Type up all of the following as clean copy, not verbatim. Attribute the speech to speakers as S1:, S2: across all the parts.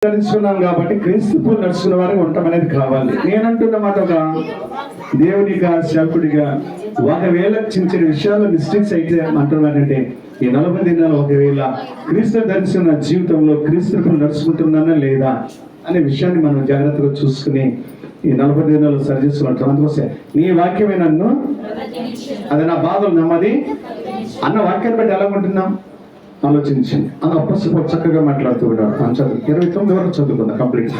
S1: నడుచుకున్నాం కాబట్టి క్రీస్తుతో నడుచుకున్న వారికి ఉండటం అనేది కావాలి. నేనంటున్న మాట ఒక దేవునిగా సేవకుడిగా ఒకవేళ చిన్న చిన్న విషయాల్లో మిస్టేక్స్ అయితే అంటున్నానంటే ఈ 40 దినాలు ఒకవేళ క్రీస్తు దర్శన జీవితంలో క్రీస్తుతో నడుచుకుంటున్నానా లేదా అనే విషయాన్ని మనం జాగ్రత్తగా చూసుకుని ఈ 40 దినాలు సరి చేసుకుంటాం. అందుకోసం నీ వాక్యమే నన్ను, అది నా బాధలు నమ్మది అన్న వాక్యాన్ని బట్టి ఎలా ఉంటున్నాం ఆలోచించండి. అది అప్పసు చక్కగా మాట్లాడుతూ ఉన్నాడు. 29 వరకు చదువుకుందాం కంప్లీట్.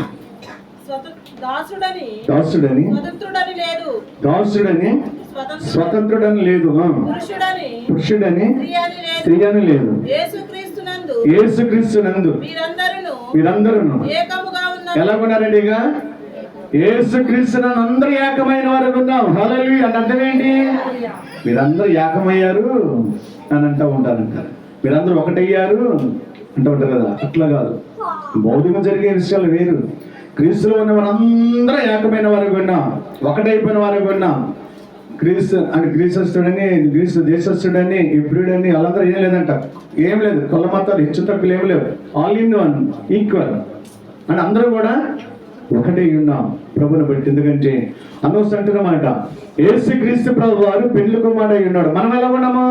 S1: దాసుడని స్వతంత్రుడని లేదు, పురుషుడని స్త్రీ అని లేదు, యేసుక్రీస్తునందు మీరందరూ ఎలా ఉన్నారండి? ఇక యేసుక్రీస్తునందు అందరూ ఏకమైన వారు ఉన్నాం. హల్లెలూయా అంటే అర్థం ఏంటి? మీరందరూ ఏకమయ్యారు అని అంటూ ఉంటారంటారు. మీరందరూ ఒకటయ్యారు అంటూ ఉంటారు కదా. అట్లా కాదు, భౌతికంగా జరిగే విషయాలు వేరు. క్రీస్తులో ఉన్న వారందరూ ఏకమైన వారికి విన్నాం, ఒకటైపోయిన వారికి విన్నాం. క్రీస్తు అంటే గ్రీసస్తుడని, గ్రీసు దేశస్తుడని, ఇబ్రుడని వాళ్ళందరూ ఏం లేదంట, ఏం లేదు. కొల్ల మతాలు హెచ్చు తక్కువలు ఏమి లేవు. ఆల్ ఇన్ వన్, ఈక్వల్ అని అందరూ కూడా ఒకటే ఉన్నాం ప్రభుని బట్టి. ఎందుకంటే అనవసరం అంటున్నమాట, యేసుక్రీస్తు ప్రభు వారు పెళ్లి కుమారుడై ఉన్నాడు. మనం ఎలా ఉన్నాము?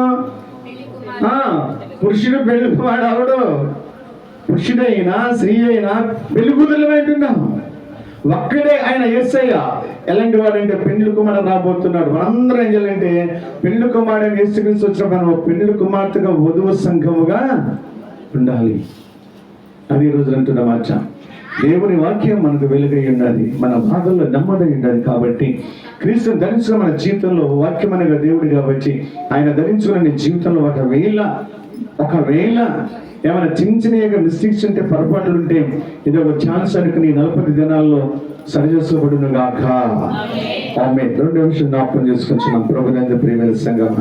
S1: పురుషుడు పెళ్లి కుమారుడు అవడు, పురుషుడైనా స్త్రీ అయినా పెళ్లి కూతురులమై ఉంటున్నాం. ఒక్కడే ఆయన యేసయ్య. ఎలాంటి వాడంటే పెళ్లి కుమారుడు రాబోతున్నాడు. మనందరం ఏం చేయాలంటే పెళ్లి కుమారుడు యేసుక్రీస్తు వచ్చిన మనం పెళ్లి కుమార్తెగా వధువు సంఘముగా ఉండాలి. అది ఈ రోజు అంటున్నమాట. దేవుని వాక్యం మనకు వెలుగై ఉన్నది, మన బాధల్లో నెమ్మదై ఉన్నది. కాబట్టి క్రీస్తుని ధరించిన మన జీవితంలో వాక్యం అనగా దేవుడు కాబట్టి ఆయన ధరించుకున్న నీ జీవితంలో ఒకవేళ ఏమైనా చిన్న మిస్టేక్స్ ఉంటే, పొరపాట్లు ఉంటే, ఇది ఒక ఛాన్స్ అనుకుని 40 దినాల్లో సరిచేసుకోబడును గాక. ఆమేన్. 2 నిమిషాలు జ్ఞాపకం చేసుకొచ్చున్నాం ప్రభునందు ప్రియమైన సంఘం.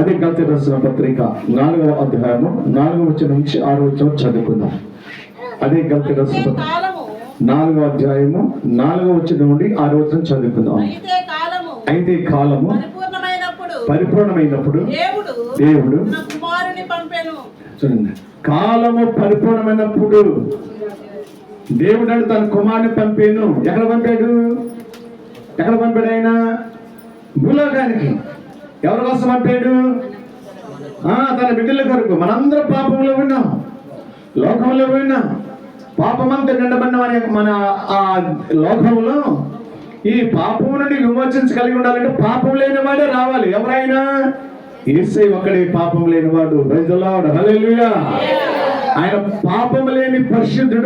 S1: అదే గలతీ రాసిన పత్రిక 4వ అధ్యాయము 4వ వచనం నుంచి 6వ వచనం చదువుకుందాం. అదే గలతీ రాసిన పత్రిక 4వ అధ్యాయము 4వ వచనం నుండి 6వ వచనం చదువుకుందాం. అయితే కాలము పరిపూర్ణమైనప్పుడు దేవుడు చూడండి, కాలము పరిపూర్ణమైనప్పుడు దేవుడు అంటే తన కుమారుని పంపాను. ఎక్కడ పంపాడు ఆయన? భూలోకానికి. ఎవరి కోసం పంపాడు? తన బిడ్డల కొరకు. మనందరం పాపంలో ఉన్నాం, లోకంలో ఉన్నాం. పాపమంతా నిండబడిన మన ఆ లోకంలో ఈ పాపం నుండి విమోచించగలిగి ఉండాలంటే పాపం లేని వాడే రావాలి. ఎవరైనా యేసయ్య ఒక్కడే పాపం లేనివాడు. Praise the lord. హల్లెలూయా. ఆయన పాపం లేని పరిశుద్ధుడు.